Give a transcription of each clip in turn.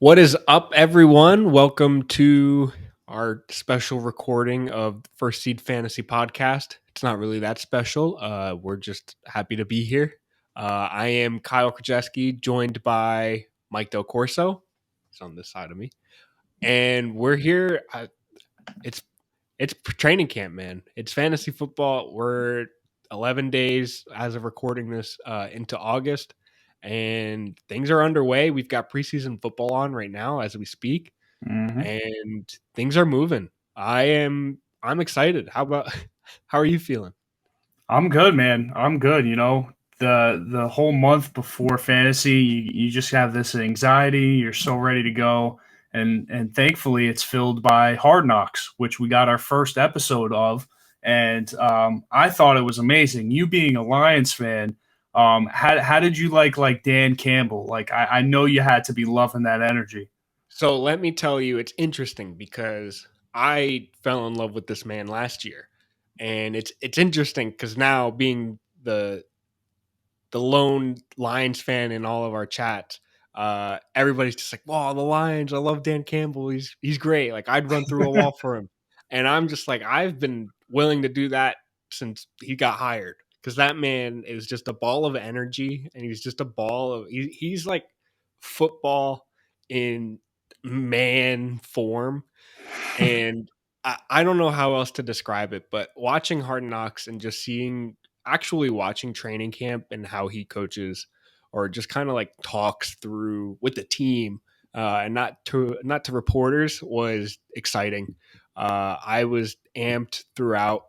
What is up, everyone? Welcome to our special recording of First Seed Fantasy Podcast. It's not really that special. We're just happy to be here. I am Kyle Krajewski, joined by Mike Del Corso. He's on this side of me, and we're here. It's it's training camp, man. It's fantasy football. We're 11 days as of recording this into August, and things are underway. We've got preseason football on right now as we speak, Mhm. and things are moving. I'm excited. How are you feeling? I'm good, man. I'm good. The whole month before fantasy, you just have this anxiety. You're so ready to go, and thankfully, it's filled by Hard Knocks, which we got our first episode of, and I thought it was amazing. You being a Lions fan, how did you like Dan Campbell? Like I know you had to be loving that energy. So let me tell you, it's interesting because I fell in love with this man last year, and it's interesting because now being the lone Lions fan in all of our chats, everybody's just like, "Wow, the Lions! I love Dan Campbell. He's great. Like I'd run through a wall for him." And I'm just like, I've been willing to do that since he got hired because that man is just a ball of energy, and he's just a ball of he's like football in man form, and I don't know how else to describe it, but watching Hard Knocks and just actually watching training camp and how he coaches or just kind of like talks through with the team and not to reporters was exciting. I was amped throughout.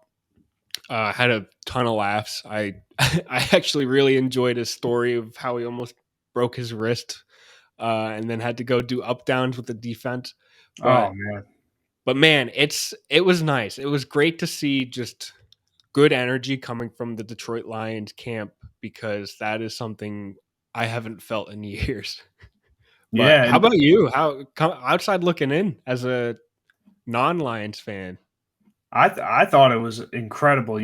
Had a ton of laughs. I actually really enjoyed his story of how he almost broke his wrist and then had to go do up downs with the defense. Oh But man. but man, it was nice. It was great to see just good energy coming from the Detroit Lions camp because that is something I haven't felt in years. But Yeah, how and about you? Outside looking in as a non-Lions fan? I thought it was incredible.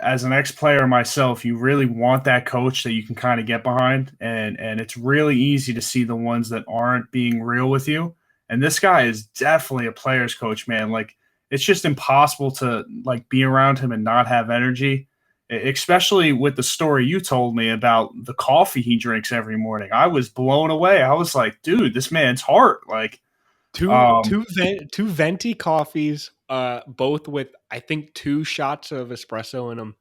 As an ex-player myself, you really want that coach that you can kind of get behind, and it's really easy to see the ones that aren't being real with you. And this guy is definitely a player's coach, man. Like it's just impossible to like be around him and not have energy, especially with the story you told me about the coffee he drinks every morning. I was blown away. I was like, dude, this man's heart. Like, um, Two venti coffees, both with I think two shots of espresso in them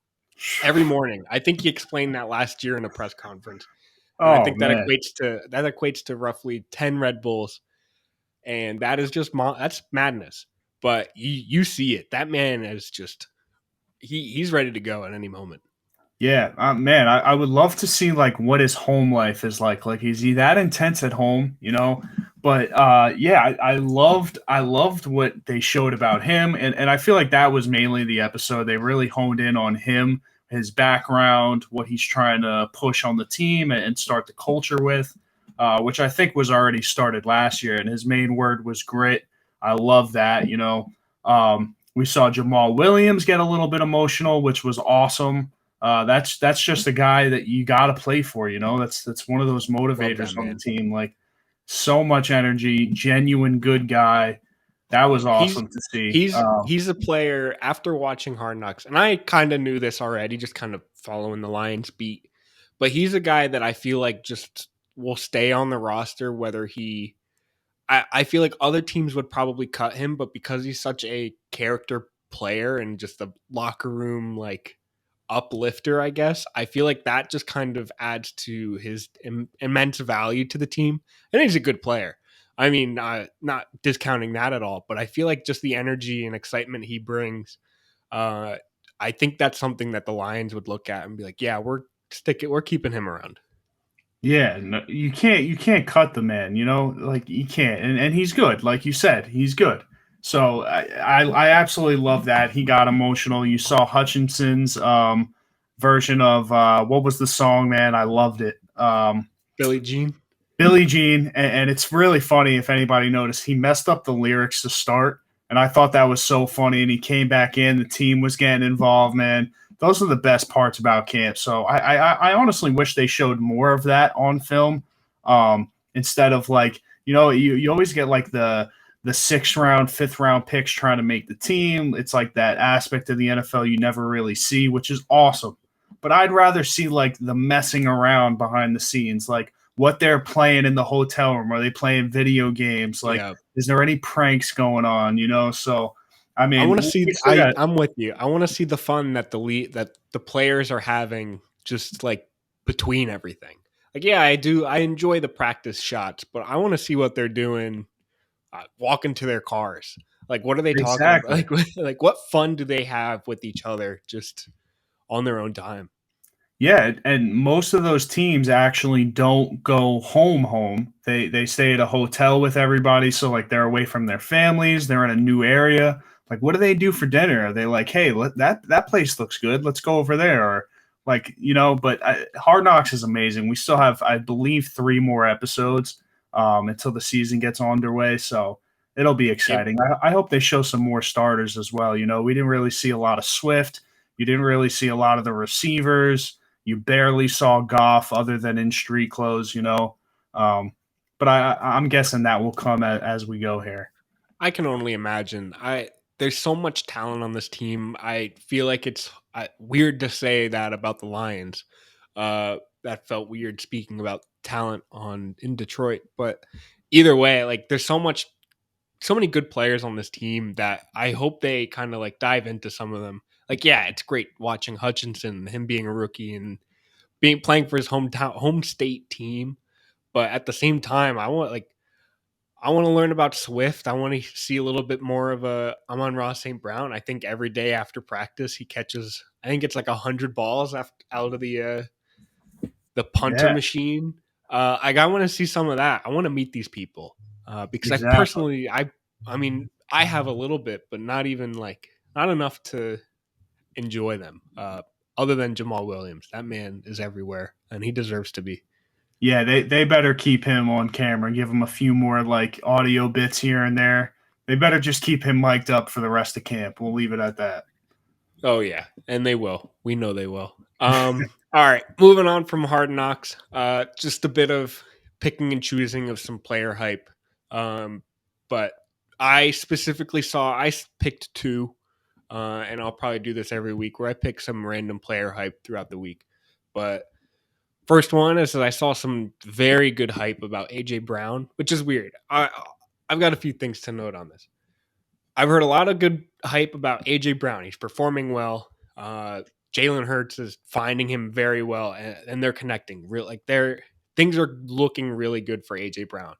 every morning. I think he explained that last year in a press conference, and I oh think man. that equates to roughly 10 Red Bulls, and that is just that's madness. But you see it. That man is just he's ready to go at any moment. Yeah, man, I would love to see like what his home life is like. Like, is he that intense at home? But yeah, I loved what they showed about him, and I feel like that was mainly the episode. They really honed in on him, his background, what he's trying to push on the team and start the culture with, which I think was already started last year. And his main word was grit. I love that. We saw Jamal Williams get a little bit emotional, which was awesome. That's just a guy that you got to play for. That's one of those Love that motivators on the man. team. Like so much energy, genuine good guy. That was He's awesome to see. he's a player after watching Hard Knocks, and I kind of knew this already, just kind of following the Lions beat. But he's a guy that I feel like just will stay on the roster, whether I feel like other teams would probably cut him, but because he's such a character player and just a locker room like uplifter, I guess, I feel like that just kind of adds to his immense value to the team. And he's a good player. I mean, not discounting that at all, but I feel like just the energy and excitement he brings, uh, I think that's something that the Lions would look at and be like, yeah, we're keeping him around. Yeah, no, you can't cut the man. Like you can't, and he's good. Like you said, he's good. So I absolutely love that he got emotional. You saw Hutchinson's version of what was the song, man? I loved it. Billie Jean. Billie Jean, and it's really funny if anybody noticed. He messed up the lyrics to start, and I thought that was so funny. And he came back in, the team was getting involved, man. Those are the best parts about camp. So I honestly wish they showed more of that on film instead of like you always get like the 6th round, 5th round picks trying to make the team. It's like that aspect of the NFL you never really see, which is awesome. But I'd rather see like the messing around behind the scenes, like what they're playing in the hotel room. Are they playing video games? Like, Yeah. is there any pranks going on? So I I mean, want to see. we still got I'm with you. I want to see the fun that that the players are having, just like between everything. Like, yeah, I do. I enjoy the practice shots, but I want to see what they're doing, walking to their cars. Like, what are they talking about? exactly. Like what fun do they have with each other, just on their own time? Yeah, and most of those teams actually don't go home. They stay at a hotel with everybody, so like they're away from their families, they're in a new area. Like what do they do for dinner? Are they like, "Hey, that place looks good. Let's go over there." Or like, but Hard Knocks is amazing. We still have I believe 3 more episodes until the season gets underway, so it'll be Yep. exciting. I hope they show some more starters as well. We didn't really see a lot of Swift. You didn't really see a lot of the receivers. You barely saw Goff other than in street clothes. But I'm guessing that will come as we go here. I can only imagine. There's so much talent on this team. I feel like it's weird to say that about the Lions. That felt weird speaking about talent on in Detroit, but either way, like there's so many good players on this team that I hope they kind of like dive into some of them. Like, yeah, it's great watching Hutchinson, him being a rookie and being playing for his home state team, but at the same time, I want to learn about Swift. I want to see a little bit more of a Amon-Ra St. Brown. I think every day after practice he catches, I think it's like 100 balls out of the punter Yeah, machine. I want to see some of that. I want to meet these people because exactly. I mean, I have a little bit, but not enough to enjoy them. Other than Jamal Williams, that man is everywhere, and he deserves to be. Yeah, they better keep him on camera, give him a few more like audio bits here and there. They better just keep him mic'd up for the rest of camp. We'll leave it at that. Oh yeah, and they will. We know they will. All right, moving on from Hard Knocks. Just a bit of picking and choosing of some player hype. But I specifically I picked two, and I'll probably do this every week where I pick some random player hype throughout the week. But first one is that I saw some very good hype about AJ Brown, which is weird. I've got a few things to note on this. I've heard a lot of good hype about AJ Brown. He's performing well. Jalen Hurts is finding him very well, and they're connecting. Things are looking really good for AJ Brown,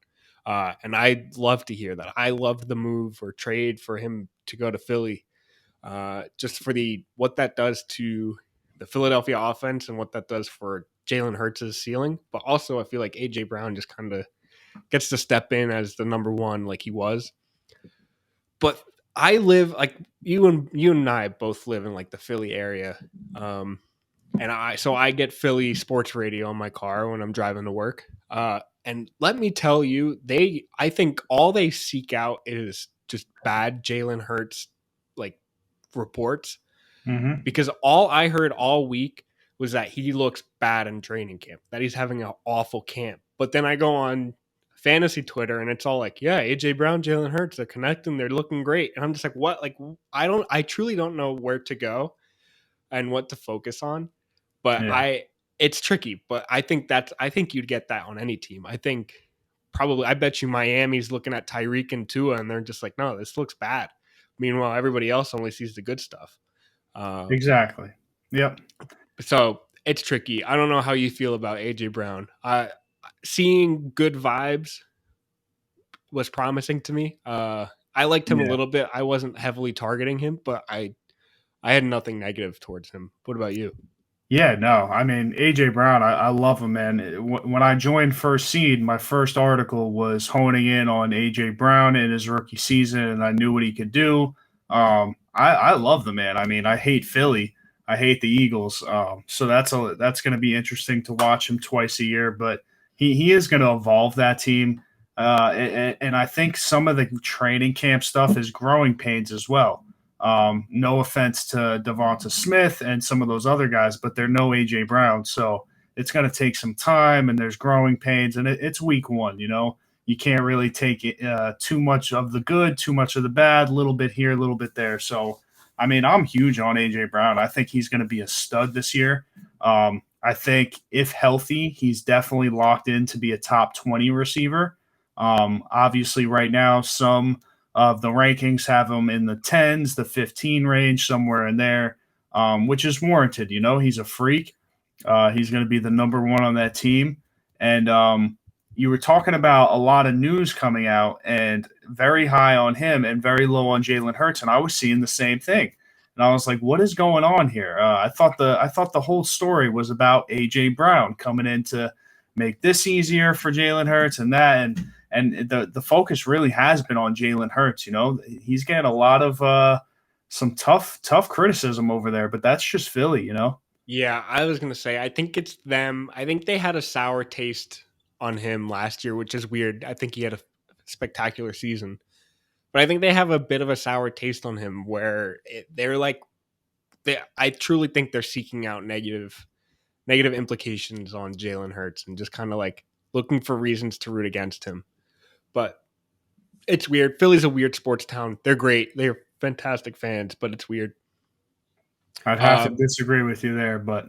and I'd love to hear that. I loved the move or trade for him to go to Philly, just for the what that does to the Philadelphia offense and what that does for Jalen Hurts' ceiling. But also, I feel like AJ Brown just kind of gets to step in as the number one, like he was. But I live like you and I both live in like the Philly area. Um and I get Philly sports radio in my car when I'm driving to work. And let me tell you, I think all they seek out is just bad Jalen Hurts like reports, Hmm. because all I heard all week was that he looks bad in training camp, that he's having an awful camp. But then I go on fantasy Twitter and it's all like, yeah, AJ Brown, Jalen Hurts, they're connecting, they're looking great. And I'm just like, what? Like, I truly don't know where to go and what to focus on. But Yeah, it's tricky. But I think you'd get that on any team. I think probably, I bet you Miami's looking at Tyreek and Tua and they're just like, no, this looks bad. Meanwhile, everybody else only sees the good stuff. Uh, exactly. Yep. So it's tricky. I don't know how you feel about AJ Brown. Seeing good vibes was promising to me. I liked him a Yeah. little bit. I wasn't heavily targeting him, but I had nothing negative towards him. What about you? Yeah, no, I mean AJ Brown, I love him, man. When I joined First Seed, my first article was honing in on AJ Brown in his rookie season, and I knew what he could do. I love the man. I mean, I hate Philly, I hate the Eagles, so that's going to be interesting to watch him twice a year. But he is going to evolve that team, and I think some of the training camp stuff is growing pains as well. No offense to Devonta Smith and some of those other guys, but they're no AJ Brown. So it's going to take some time, and there's growing pains, and it's week one. you can't really take it, too much of the good, too much of the bad, a little bit here, a little bit there. So, I mean, I'm huge on AJ Brown. I think he's going to be a stud this year. I think if healthy, he's definitely locked in to be a top 20 receiver. Obviously, right now, some of the rankings have him in the 10s, the 15 range, somewhere in there, which is warranted. You know, he's a freak. He's going to be the number one on that team. And you were talking about a lot of news coming out, and very high on him and very low on Jalen Hurts. And I was seeing the same thing. And I was like, what is going on here? I thought the whole story was about AJ Brown coming in to make this easier for Jalen Hurts and that. And the focus really has been on Jalen Hurts. You know, he's getting a lot of some tough criticism over there, but that's just Philly, you know? Yeah, I was gonna say I think it's them. I think they had a sour taste on him last year, which is weird. I think he had a spectacular season, but I think they have a bit of a sour taste on him where they're like, I truly think they're seeking out negative implications on Jalen Hurts and just kind of like looking for reasons to root against him. But it's weird. Philly's a weird sports town. They're great. They're fantastic fans, but it's weird. I'd have to disagree with you there, but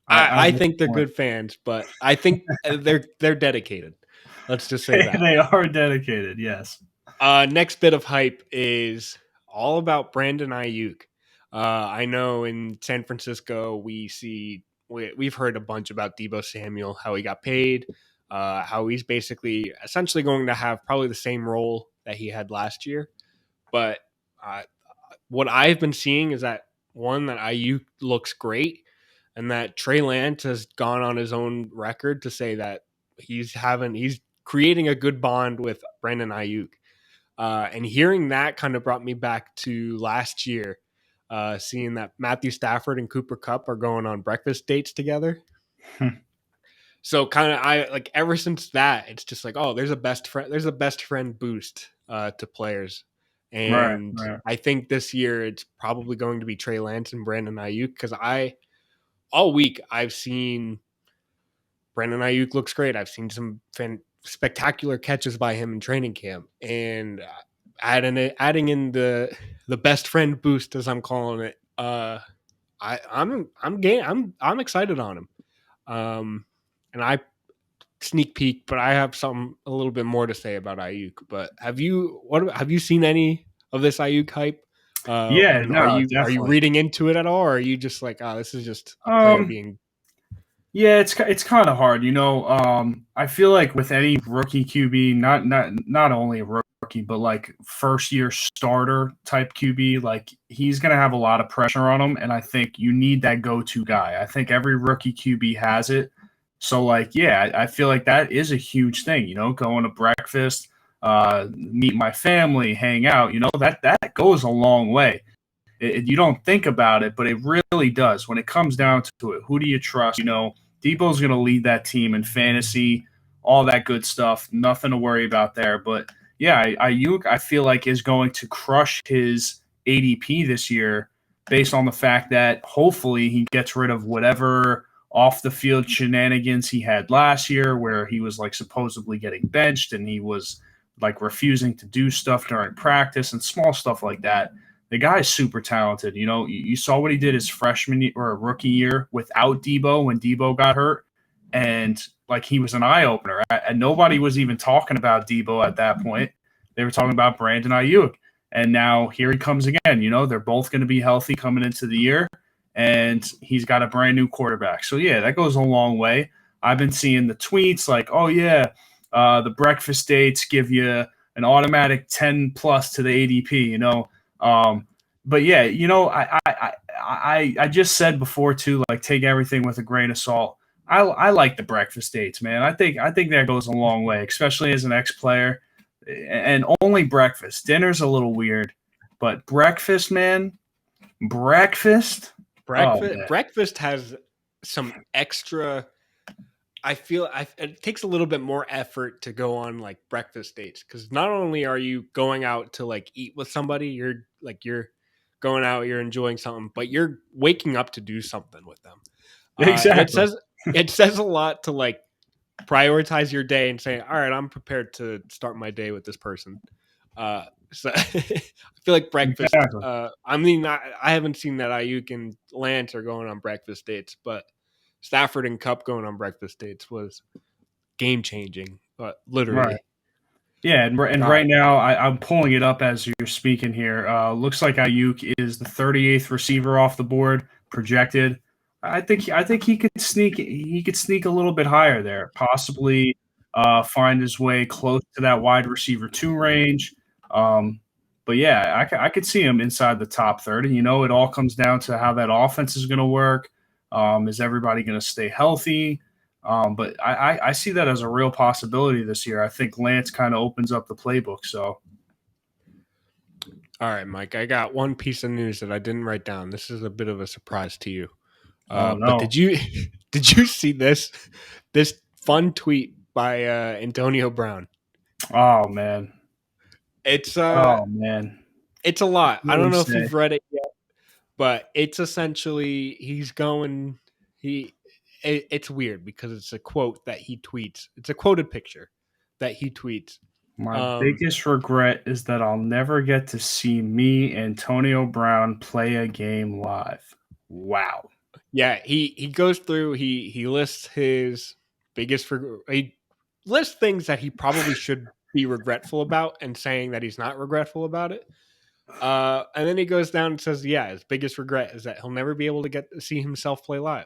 I think they're good fans, but I think they're dedicated. Let's just say that. They are dedicated, yes. Next bit of hype is all about Brandon Aiyuk. I know in San Francisco we've heard a bunch about Deebo Samuel, how he got paid, how he's basically essentially going to have probably the same role that he had last year. But what I've been seeing is that that Aiyuk looks great, and that Trey Lance has gone on his own record to say that he's creating a good bond with Brandon Aiyuk. And hearing that kind of brought me back to last year, seeing that Matthew Stafford and Cooper Kupp are going on breakfast dates together. So kind of I like ever since that, it's just like, oh, there's a best friend boost to players. And Right. I think this year it's probably going to be Trey Lance and Brandon Aiyuk because all week I've seen Brandon Aiyuk looks great. I've seen some spectacular catches by him in training camp, and adding in the best friend boost as I'm calling it. I'm excited on him. And I sneak peek, but I have something a little bit more to say about Aiyuk. But have you seen any of this Aiyuk hype? Yeah, And no, are you definitely. reading into it at all, or are you just like, oh, this is just a player being? Yeah, it's kind of hard, you know. I feel like with any rookie QB, not only a rookie, but like first year starter type QB, like he's gonna have a lot of pressure on him, and I think you need that go to guy. I think every rookie QB has it. So like, yeah, I feel like that is a huge thing, you know, going to breakfast, meet my family, hang out, you know, that goes a long way. You don't think about it, but it really does. When it comes down to it, who do you trust? You know, Debo's going to lead that team in fantasy, all that good stuff. Nothing to worry about there. But yeah, Aiyuk, I feel like is going to crush his ADP this year based on the fact that hopefully he gets rid of whatever off the field shenanigans he had last year, where he was like supposedly getting benched and he was like refusing to do stuff during practice and small stuff like that. The guy is super talented. You know, you saw what he did his freshman year, or rookie year without Debo when Debo got hurt. And like he was an eye opener. And nobody was even talking about Debo at that point. They were talking about Brandon Aiyuk. And now here he comes again. You know, they're both going to be healthy coming into the year. And he's got a brand new quarterback. So, yeah, that goes a long way. I've been seeing the tweets like, oh, yeah, the breakfast dates give you an automatic 10 plus to the ADP, you know. But yeah, you know, I just said before too, like take everything with a grain of salt. I like the breakfast dates, man. I think that goes a long way, especially as an ex-player. And only breakfast. Dinner's a little weird, but breakfast, man, breakfast. Oh, man. Breakfast has some extra. I feel it takes a little bit more effort to go on like breakfast dates because not only are you going out to like eat with somebody, you're going out, you're enjoying something, but you're waking up to do something with them. And Exactly. it says a lot to like prioritize your day and say, all right, I'm prepared to start my day with this person. So I feel like breakfast. Exactly. I haven't seen that Aiyuk and Lance are going on breakfast dates, but Stafford and Cup going on breakfast dates was game changing. But Right. literally, Yeah, and God, right now I'm pulling it up as you're speaking here. Looks like Ayuk is the 38th receiver off the board projected. I think he could sneak a little bit higher there, possibly find his way close to that wide receiver 2 range. Um, but yeah, I could see him inside the top 30. You know, it all comes down to how that offense is going to work. Is everybody going to stay healthy? But I see that as a real possibility this year. I think Lance kind of opens up the playbook. So, all right, Mike. I got one piece of news that I didn't write down. This is a bit of a surprise to you. oh But no, did you see this fun tweet by Antonio Brown? oh man, It's oh man. it's a lot. What I do don't we know if say? you've read it yet, but it's essentially he's going he. It's weird because it's a quote that he tweets. It's a quoted picture that he tweets. My Um, biggest regret is that I'll never get to see me, Antonio Brown, play a game live. Wow. yeah, he goes through. He lists his he lists things that he probably should be regretful about, and saying that he's not regretful about it. And then he goes down and says, yeah, his biggest regret is that he'll never be able to get to see himself play live.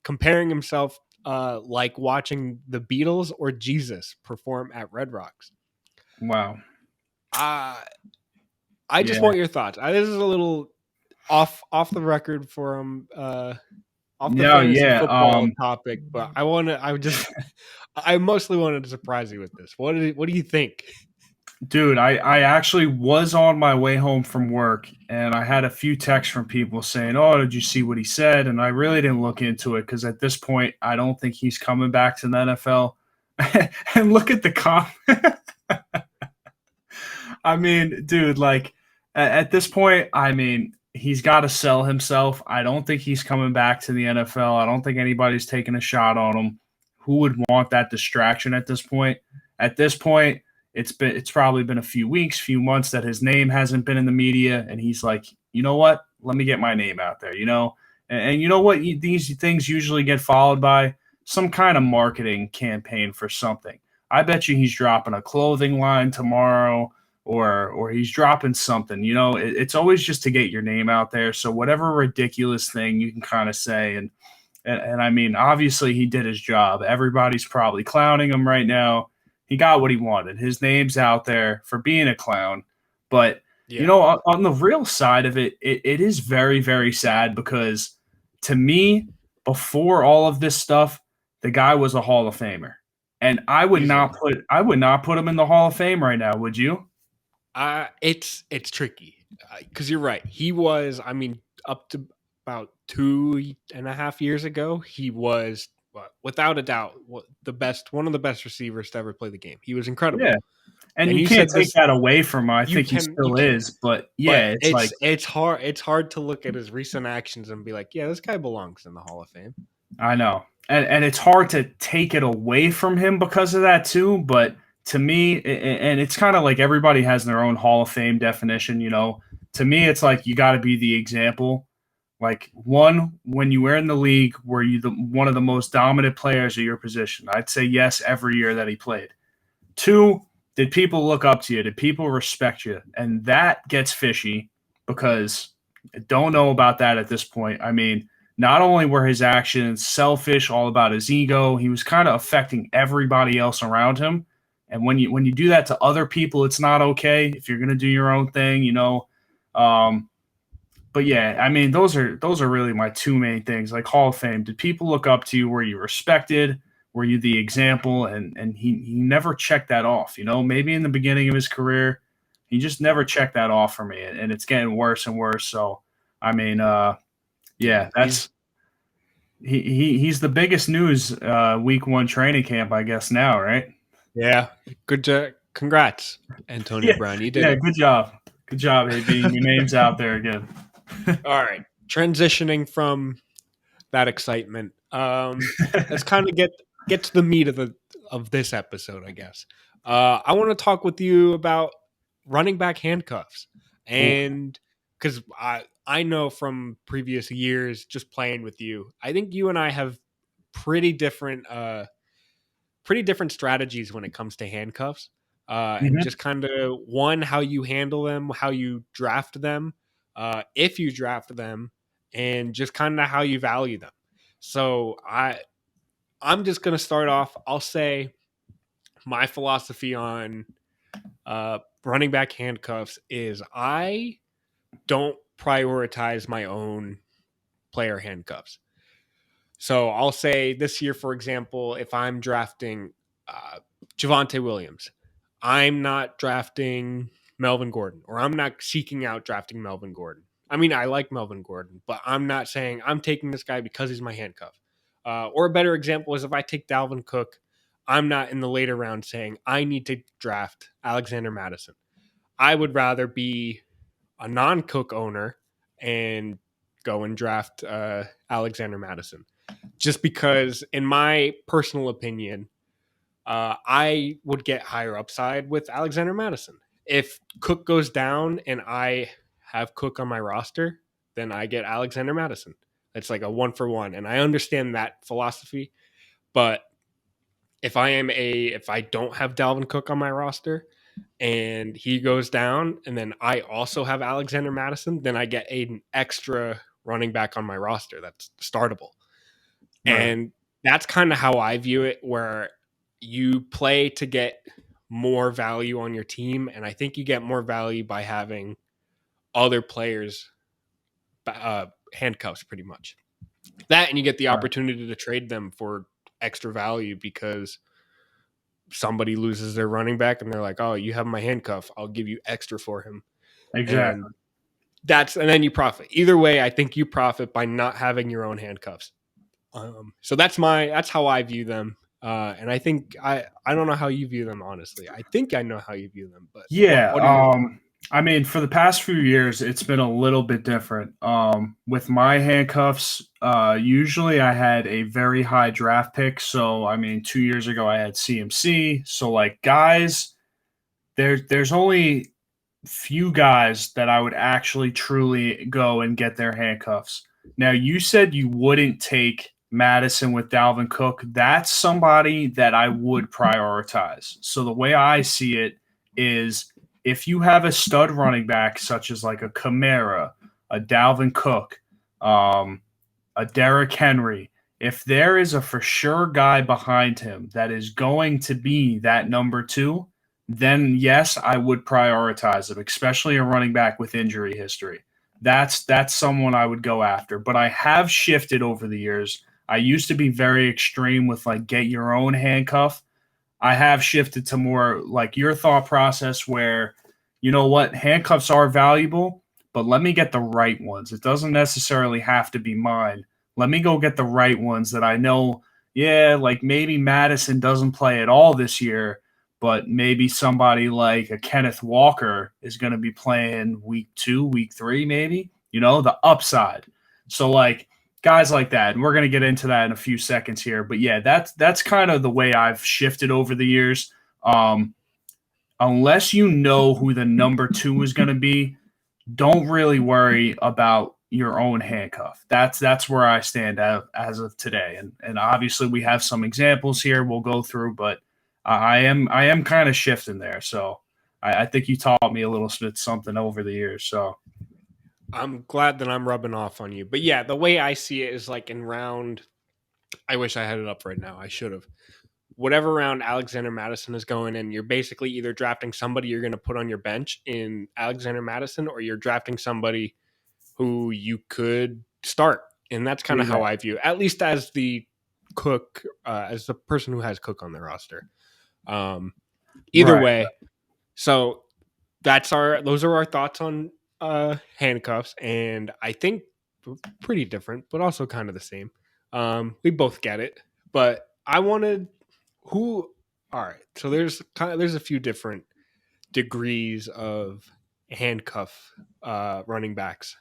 Comparing himself like watching the Beatles or Jesus perform at Red Rocks. Wow. Uh, I just Yeah. want your thoughts. This is a little off the record for off the No, fantasy yeah. football topic, but I mostly wanted to surprise you with this. What do you think? Dude, I actually was on my way home from work and I had a few texts from people saying, oh, did you see what he said? And I really didn't look into it because at this point, I don't think he's coming back to the NFL. And look at the comp. I mean, dude, like at this point, I mean, he's got to sell himself. I don't think he's coming back to the NFL. I don't think anybody's taking a shot on him. Who would want that distraction at this point? At this point, it's probably been a few weeks, few months that his name hasn't been in the media, and he's like, you know what? Let me get my name out there, you know. And you know what? These things usually get followed by some kind of marketing campaign for something. I bet you he's dropping a clothing line tomorrow or he's dropping something. You know, it's always just to get your name out there. So whatever ridiculous thing you can kind of say, and I mean, obviously he did his job. Everybody's probably clowning him right now. He got what he wanted. His name's out there for being a clown. But you Yeah, know, on the real side of it, it is very, very sad because to me, before all of this stuff, the guy was a Hall of Famer. And easily. I would not put him in the Hall of Fame right now, would you? It's tricky because you're right. He was, I mean, up to about 2.5 years ago, he was without a doubt one of the best receivers to ever play the game. He was Yeah. incredible. And And you you can't said take this, that away from him. I think he you still can't. is, but But yeah, it's like it's hard to look at his recent actions and be like, yeah, this guy belongs in the Hall of Fame. I know. And it's hard to take it away from him because of that too, but to me and it's kind of like everybody has their own Hall of Fame definition, you know. To me it's like you got to be the example. Like one, when you were in the league, were you one of the most dominant players of your position? I'd say yes every year that he played. Two, did people look up to you? Did people respect you? And that gets fishy because I don't know about that at this point. I mean, not only were his actions selfish, all about his ego, he was kind of affecting everybody else around him. And when you do that to other people, it's not okay. If you're gonna do your own thing, you know. Um, but yeah, I mean, those are really my two main things. Like Hall of Fame, did people look up to you? Were you respected? Were you the example? And he never checked that off. You know, maybe in the beginning of his career, he just never checked that off for me, and it's getting worse and worse. So, I mean, Yeah, yeah, he's he's the biggest news week one training camp, I guess now, right? yeah. Good job. Congrats, Antonio Yeah, Brown. You did yeah, it. good job, AB. Your name's out there again. All right. Transitioning from that excitement. Let's kind of get get to the meat of this episode, I guess. I want to talk with you about running back handcuffs, Ooh. and because I know from previous years just playing with you, I think you and I have pretty different pretty different strategies when it comes to handcuffs. And Mhm. just kind of one, how you handle them, how you draft them, if you draft them, and just kind of how you value them. So I'm just gonna start off. I'll say my philosophy on running back handcuffs is I don't prioritize my own player handcuffs. So I'll say this year, for example, if I'm drafting uh, Javonte Williams, I'm not drafting Melvin Gordon, or I'm not seeking out drafting Melvin Gordon. I mean, I like Melvin Gordon, but I'm not saying I'm taking this guy because he's my handcuff. Or a better example is if I take Dalvin Cook, I'm not in the later round saying I need to draft Alexander Madison. I would rather be a non-Cook owner and go and draft Alexander Madison, just because, in my personal opinion, I would get higher upside with Alexander Madison. If Cook goes down and I have Cook on my roster, then I get Alexander Madison. It's like a 1-for-1, and I understand that philosophy. But if I don't have Dalvin Cook on my roster and he goes down, and then I also have Alexander Madison, then I get an extra running back on my roster that's startable. Right. And that's kind of how I view it, where you play to get more value on your team. And I think you get more value by having other players handcuffs pretty much. That, and you get the Right. opportunity to trade them for extra value because somebody loses their running back and they're like, oh, you have my handcuff, I'll give you extra for him. Exactly. And and then you profit. Either way, I think you profit by not having your own handcuffs. So that's how I view them. And I think I don't know how you view them, honestly. I think I know how you view them, but Yeah. what are your thoughts? I mean, for the past few years, it's been a little bit different. With my handcuffs, usually I had a very high draft pick. So, I mean, 2 years ago I had CMC. So, like, guys, there's only few guys that I would actually truly go and get their handcuffs. Now, you said you wouldn't take Madison with Dalvin Cook. That's somebody that I would prioritize. So the way I see it is if you have a stud running back such as like a Kamara, a Dalvin Cook, um, a Derrick Henry, if there is a for sure guy behind him that is going to be that number two, then yes, I would prioritize him, especially a running back with injury history. That's someone I would go after. But I have shifted over the years. I used to be very extreme with like get your own handcuff. I have shifted to more like your thought process where, you know what, handcuffs are valuable, but let me get the right ones. It doesn't necessarily have to be mine. Let me go get the right ones that I know, yeah, like maybe Madison doesn't play at all this year, but maybe somebody like a Kenneth Walker is going to be playing week 2, week 3, maybe, the upside. So, like, guys like that. And we're going to get into that in a few seconds here. But yeah, that's kind of the way I've shifted over the years. Um, unless you know who the number two is going to be, don't really worry about your own handcuff. That's where I stand as of today. And obviously we have some examples here we'll go through, but I am kind of shifting there. So I think you taught me a little bit something over the years. So I'm glad that I'm rubbing off on you. But yeah, the way I see it is like in round, I wish I had it up right now. I should have. Whatever round Alexander Madison is going in, you're basically either drafting somebody you're going to put on your bench in Alexander Madison, or you're drafting somebody who you could start. And that's kind of how I exactly. view it, at least as the Cook, as the person who has Cook on their roster. Um, Either Right. way, so those are our thoughts on handcuffs, and I think pretty different, but also kind of the same. We both get it, but I wanted who. All right, so there's a few different degrees of handcuff running backs,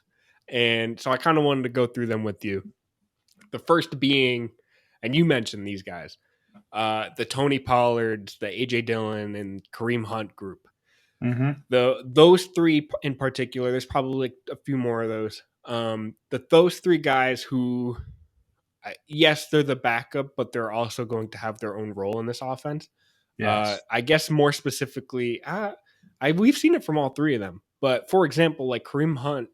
and so I kind of wanted to go through them with you. The first being, and you mentioned these guys, the Tony Pollards, the AJ Dillon, and Kareem Hunt group. Mm-hmm. Those three in particular, there's probably a few more of those. Those three guys who, yes, they're the backup, but they're also going to have their own role in this offense. Yes. I guess more specifically, we've seen it from all three of them. But for example, like Kareem Hunt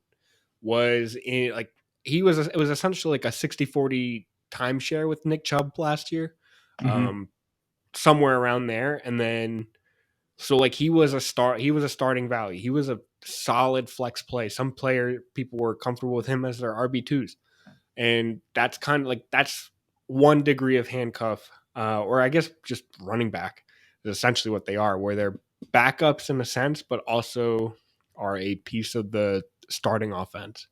was in like it was essentially like a 60-40 timeshare with Nick Chubb last year, Mm-hmm. somewhere around there, and then so like he was a starting value. He was a solid flex play. Some people were comfortable with him as their RB2s. And that's kind of like that's one degree of handcuff, or I guess just running back is essentially what they are, where they're backups in a sense, but also are a piece of the starting offense.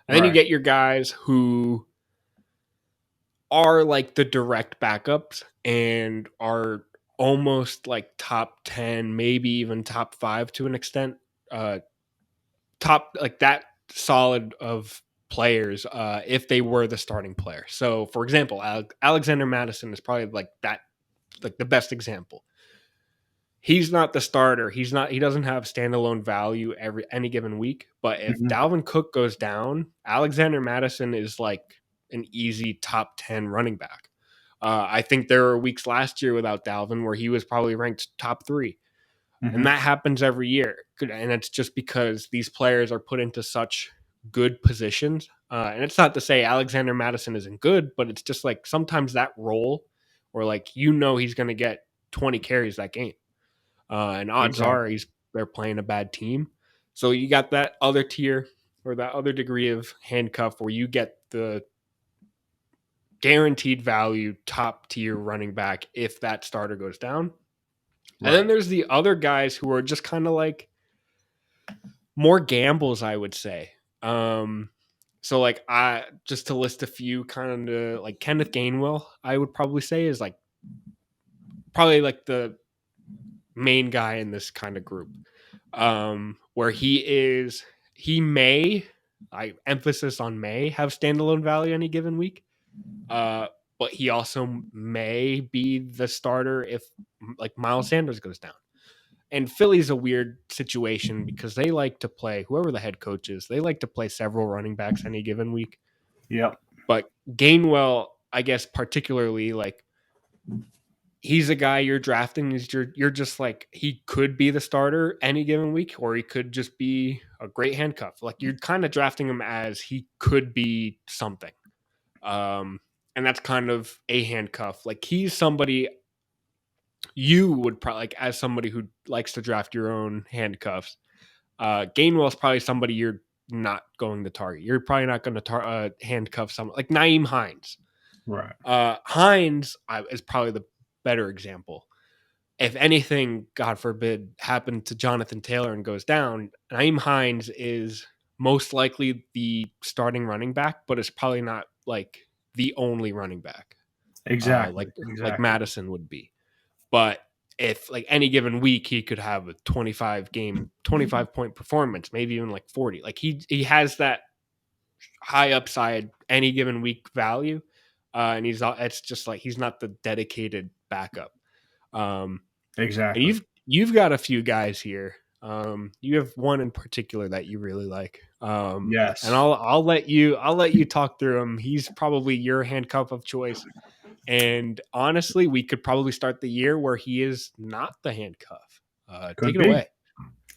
And then you Right. get your guys who are like the direct backups and are almost like top 10, maybe even top 5 to an extent. Top like that solid of players if they were the starting player. So, for example, Alexander Madison is probably like that, like the best example. He's not the starter. He doesn't have standalone value any given week. But if Mm-hmm. Dalvin Cook goes down, Alexander Madison is like an easy top 10 running back. I think there were weeks last year without Dalvin where he was probably ranked top 3. And Mm-hmm. that happens every year. And it's just because these players are put into such good positions. And it's not to say Alexander Madison isn't good, but it's just like sometimes that role, or like he's going to get 20 carries that game. And odds are Exactly. they're playing a bad team. So you got that other tier or that other degree of handcuff where you get the guaranteed value top tier running back if that starter goes down. And then Right. there's the other guys who are just kind of like more gambles, I would say. So like I just to list a few, kind of like Kenneth Gainwell, I would probably say is like probably like the main guy in this kind of group. Where he may, I emphasis on may have standalone value any given week. But he also may be the starter if like Miles Sanders goes down. And Philly's a weird situation because they like to play, whoever the head coach is, they like to play several running backs any given week. Yep. But Gainwell, I guess, particularly, like, he's a guy you're drafting. You're just like, he could be the starter any given week, or he could just be a great handcuff. Like, you're kind of drafting him as he could be something. And that's kind of a handcuff. Like, he's somebody you would probably, like, as somebody who likes to draft your own handcuffs. Gainwell is probably somebody you're not going to target. You're probably not going to handcuff someone like Nyheim Hines. Right. Hines is probably the better example. If anything, God forbid, happened to Jonathan Taylor and goes down, Nyheim Hines is most likely the starting running back, but it's probably not like the only running back, Exactly. like Exactly. Madison would be. But if like any given week he could have a 25 point performance, maybe even like 40. Like he has that high upside any given week value. And it's just like he's not the dedicated backup. Um and Exactly. you've got a few guys here. You have one in particular that you really like. And Yes. I'll let you talk through him. He's probably your handcuff of choice. And honestly, we could probably start the year where he is not the handcuff. Take Could it be. away.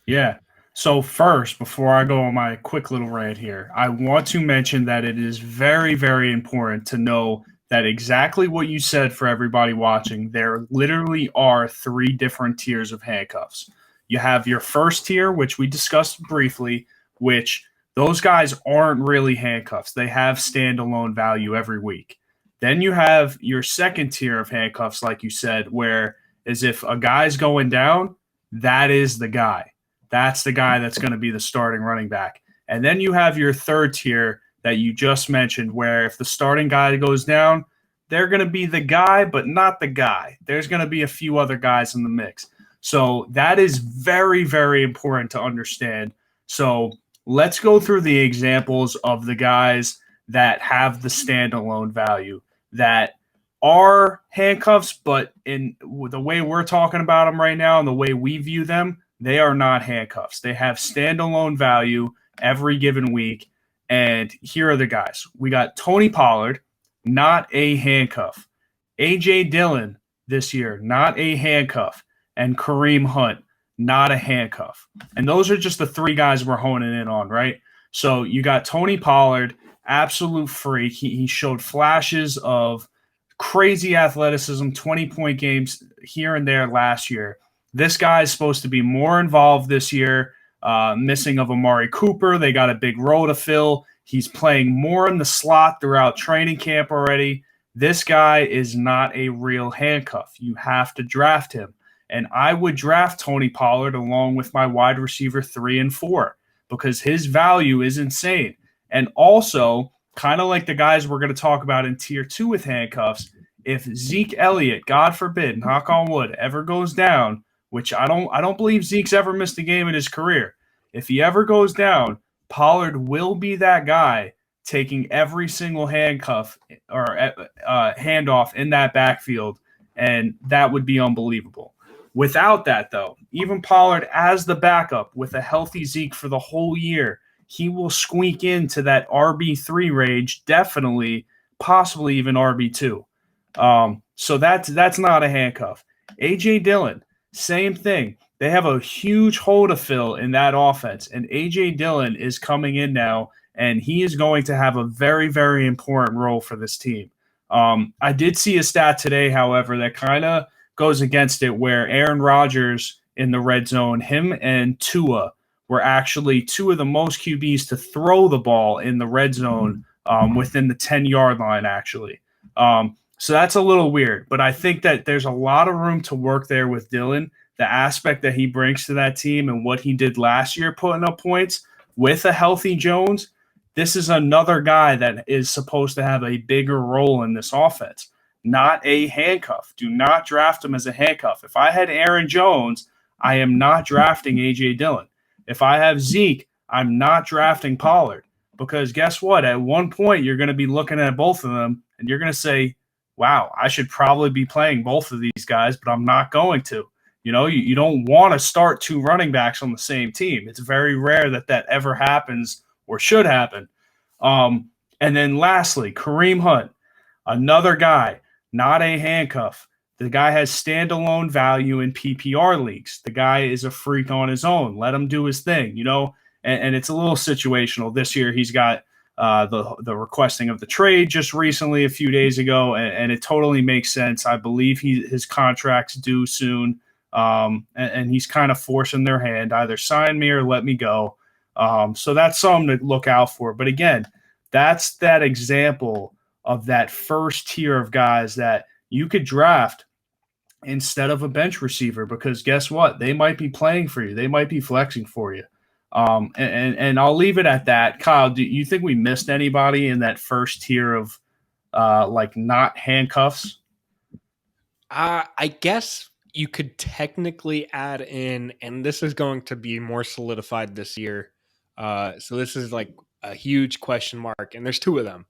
Yeah. So first, before I go on my quick little rant here, I want to mention that it is very, very important to know that exactly what you said for everybody watching. There literally are 3 different tiers of handcuffs. You have your first tier, which we discussed briefly, which those guys aren't really handcuffs. They have standalone value every week. Then you have your second tier of handcuffs, like you said, where as if a guy's going down, that is the guy. That's the guy that's going to be the starting running back. And then you have your third tier that you just mentioned, where if the starting guy goes down, they're going to be the guy, but not the guy. There's going to be a few other guys in the mix. So that is very, very important to understand. So let's go through the examples of the guys that have the standalone value that are handcuffs, but in the way we're talking about them right now and the way we view them, they are not handcuffs. They have standalone value every given week. And here are the guys. We got Tony Pollard, not a handcuff. AJ Dillon this year, not a handcuff. And Kareem Hunt, not a handcuff. And those are just the three guys we're honing in on, right? So you got Tony Pollard, absolute freak. He showed flashes of crazy athleticism, 20-point games here and there last year. This guy is supposed to be more involved this year. Missing of Amari Cooper. They got a big role to fill. He's playing more in the slot throughout training camp already. This guy is not a real handcuff. You have to draft him. And I would draft Tony Pollard along with my wide receiver 3 and 4 because his value is insane. And also, kind of like the guys we're going to talk about in tier 2 with handcuffs, if Zeke Elliott, God forbid, knock on wood, ever goes down, which I don't believe Zeke's ever missed a game in his career. If he ever goes down, Pollard will be that guy taking every single handcuff or handoff in that backfield, and that would be unbelievable. Without that, though, even Pollard as the backup with a healthy Zeke for the whole year, he will squeak into that RB3 range, definitely, possibly even RB2. So that's not a handcuff. AJ Dillon, same thing. They have a huge hole to fill in that offense, and AJ Dillon is coming in now, and he is going to have a very, very important role for this team. I did see a stat today, however, that kind of goes against it, where Aaron Rodgers in the red zone, him and Tua were actually two of the most QBs to throw the ball in the red zone within the 10-yard line, actually. So that's a little weird, but I think that there's a lot of room to work there with Dillon. The aspect that he brings to that team and what he did last year putting up points with a healthy Jones, this is another guy that is supposed to have a bigger role in this offense. Not a handcuff. Do not draft him as a handcuff. If I had Aaron Jones, I am not drafting A.J. Dillon. If I have Zeke, I'm not drafting Pollard. Because guess what? At one point, you're going to be looking at both of them, and you're going to say, wow, I should probably be playing both of these guys, but I'm not going to. You know, you don't want to start two running backs on the same team. It's very rare that ever happens or should happen. And then lastly, Kareem Hunt, another guy, not a handcuff. The guy has standalone value in PPR leagues. The guy is a freak on his own. Let him do his thing, you know, and it's a little situational. This year he's got the requesting of the trade just recently a few days ago, and it totally makes sense. I believe his contract's due soon. And he's kind of forcing their hand, either sign me or let me go. So that's something to look out for. But again, that's that example of that first tier of guys that you could draft instead of a bench receiver, because guess what? They might be playing for you. They might be flexing for you. And I'll leave it at that. Kyle, do you think we missed anybody in that first tier of like not handcuffs? I guess you could technically add in, and this is going to be more solidified this year. So this is like a huge question mark, and there's two of them.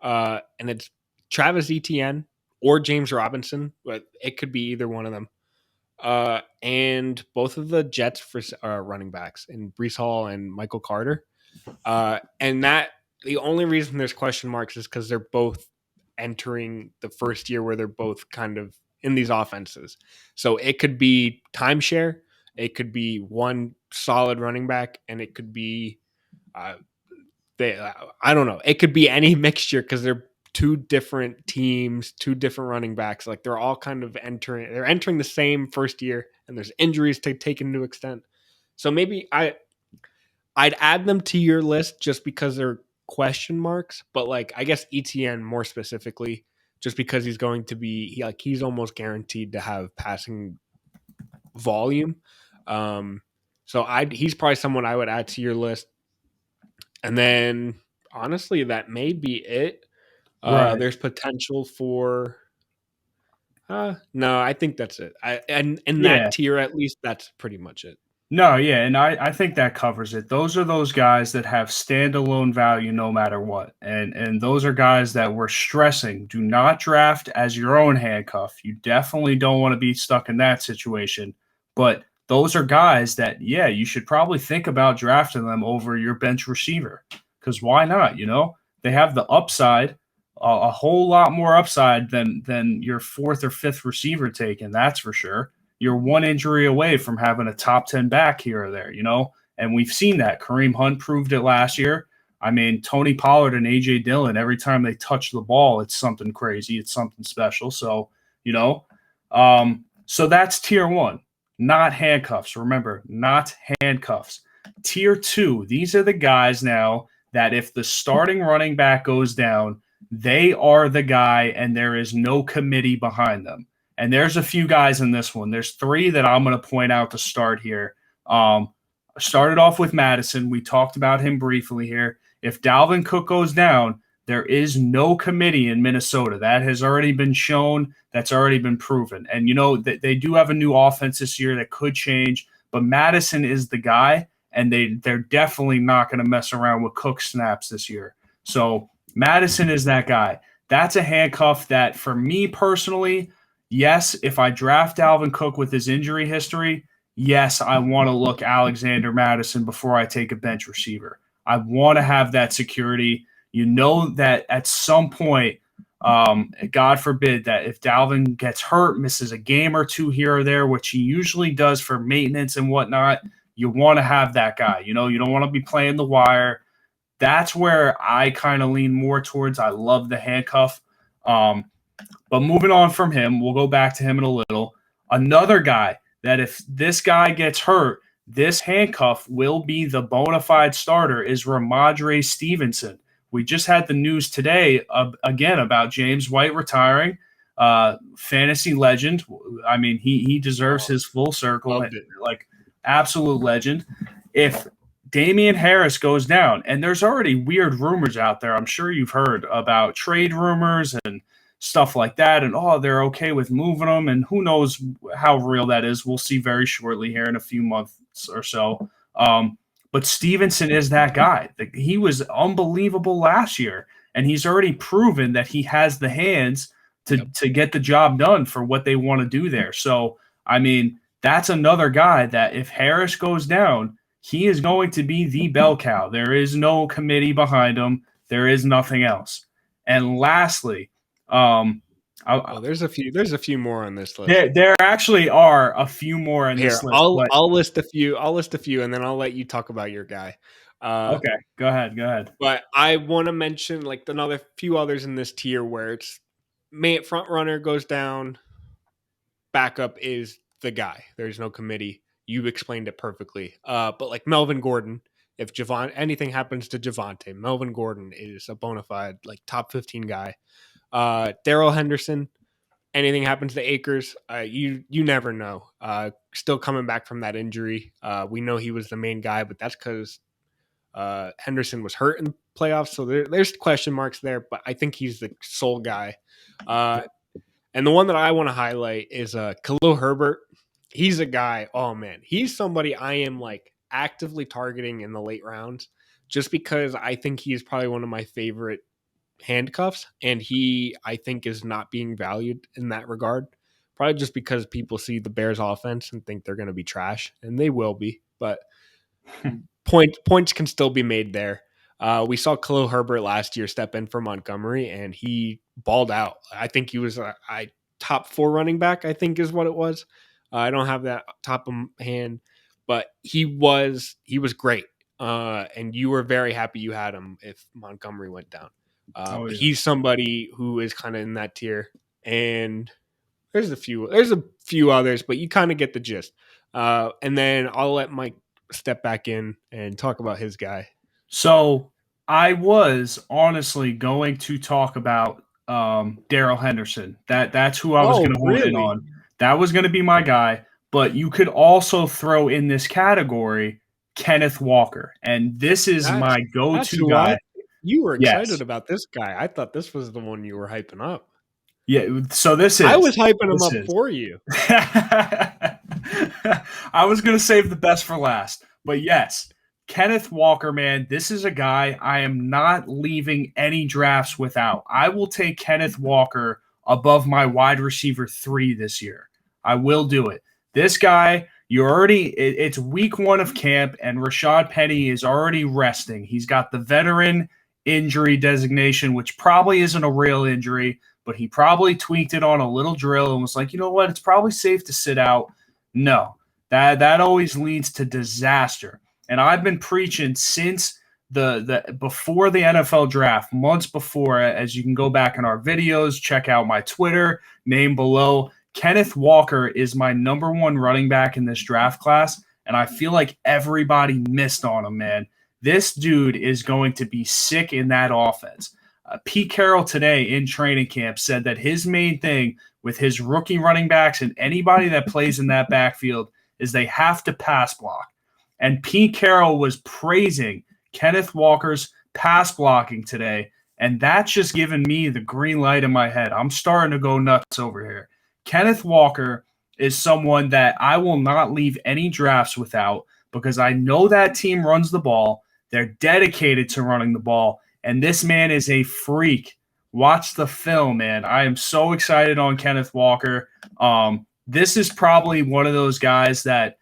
And it's Travis Etienne or James Robinson, but it could be either one of them. And both of the Jets for running backs, and Brees Hall and Michael Carter. And that the only reason there's question marks is because they're both entering the first year where they're both kind of in these offenses. So it could be timeshare, it could be one solid running back, and it could be I don't know. It could be any mixture because they're two different teams, two different running backs. Like they're all kind of entering the same first year, and there's injuries to take into extent. So maybe I'd add them to your list just because they're question marks, but like I guess ETN more specifically, just because he's going to be he's almost guaranteed to have passing volume. So he's probably someone I would add to your list. And then honestly, that may be it. Right. There's potential for no, I think that's it. And in that Yeah. tier at least, that's pretty much it. No, yeah, and I think that covers it. Those are those guys that have standalone value no matter what. And those are guys that we're stressing. Do not draft as your own handcuff. You definitely don't want to be stuck in that situation. But those are guys that, yeah, you should probably think about drafting them over your bench receiver. Because why not? You know, they have the upside, a whole lot more upside than your fourth or fifth receiver taken, that's for sure. You're one injury away from having a top 10 back here or there, you know? And we've seen that. Kareem Hunt proved it last year. I mean, Tony Pollard and AJ Dillon, every time they touch the ball, it's something crazy. It's something special. So, you know, so that's tier one, not handcuffs. Remember, not handcuffs. Tier two, these are the guys now that if the starting running back goes down, they are the guy and there is no committee behind them. And there's a few guys in this one. There's three that I'm going to point out to start here. Started off with Madison. We talked about him briefly here. If Dalvin Cook goes down, there is no committee in Minnesota. That has already been shown. That's already been proven. And, you know, they do have a new offense this year that could change, but Madison is the guy, and they're definitely not going to mess around with Cook snaps this year. So Madison is that guy. That's a handcuff that, for me personally, yes, if I draft Dalvin Cook with his injury history, yes, I want to look Alexander Madison before I take a bench receiver. I want to have that security. You know that at some point, God forbid that if Dalvin gets hurt, misses a game or two here or there, which he usually does for maintenance and whatnot, you want to have that guy. You know, you don't want to be playing the wire. That's where I kind of lean more towards. I love the handcuff. But moving on from him, we'll go back to him in a little. Another guy that if this guy gets hurt, this handcuff will be the bona fide starter is Ramondre Stevenson. We just had the news today again about James White retiring. Fantasy legend. I mean, he deserves his full circle. Like absolute legend. If Damian Harris goes down, and there's already weird rumors out there. I'm sure you've heard about trade rumors and stuff like that. And, they're okay with moving them. And who knows how real that is. We'll see very shortly here in a few months or so. But Stevenson is that guy. He was unbelievable last year. And he's already proven that he has the hands to get the job done for what they want to do there. So, I mean, that's another guy that if Harris goes down, he is going to be the bell cow. There is no committee behind him. There is nothing else. And lastly, there's a few more on this list. There actually are a few more on this list. I'll list a few, and then I'll let you talk about your guy. Okay, go ahead. But I want to mention like another few others in this tier where it's front runner goes down, backup is the guy. There's no committee. You explained it perfectly. But like Melvin Gordon, if anything happens to Javonte, Melvin Gordon is a bona fide like top 15 guy. Darrell Henderson, anything happens to Akers, you never know. Still coming back from that injury. We know he was the main guy, but that's because Henderson was hurt in the playoffs, so there's question marks there, but I think he's the sole guy. And the one that I want to highlight is Khalil Herbert. He's a guy, oh man, he's somebody I am like actively targeting in the late rounds just because I think he's probably one of my favorite handcuffs, and he I think is not being valued in that regard. Probably just because people see the Bears offense and think they're going to be trash, and they will be, but points can still be made there. We saw Khalil Herbert last year step in for Montgomery, and he balled out. I think he was a top 4 running back, I think is what it was. I don't have that top of hand, but he was great. And you were very happy you had him if Montgomery went down. Yeah. He's somebody who is kind of in that tier, and there's a few others, but you kind of get the gist. And then I'll let Mike step back in and talk about his guy. So I was honestly going to talk about Darrell Henderson. That's who I was going to hone in on. That was going to be my guy. But you could also throw in this category Kenneth Walker, and this is my go-to guy. You were excited about this guy. I thought this was the one you were hyping up. Yeah, so this is. I was hyping him up for you. I was going to save the best for last. But yes, Kenneth Walker, man, this is a guy I am not leaving any drafts without. I will take Kenneth Walker above my wide receiver 3 this year. I will do it. This guy, it's week 1 of camp, and Rashad Penny is already resting. He's got the veteran injury designation, which probably isn't a real injury, but he probably tweaked it on a little drill and was like, you know what, it's probably safe to sit out. No, that always leads to disaster. And I've been preaching since the before the NFL draft, months before, as you can go back in our videos, check out my Twitter, name below. Kenneth Walker is my number 1 running back in this draft class, and I feel like everybody missed on him, man. This dude is going to be sick in that offense. Pete Carroll today in training camp said that his main thing with his rookie running backs and anybody that plays in that backfield is they have to pass block. And Pete Carroll was praising Kenneth Walker's pass blocking today, and that's just given me the green light in my head. I'm starting to go nuts over here. Kenneth Walker is someone that I will not leave any drafts without because I know that team runs the ball. They're dedicated to running the ball, and this man is a freak. Watch the film, man. I am so excited on Kenneth Walker. This is probably one of those guys that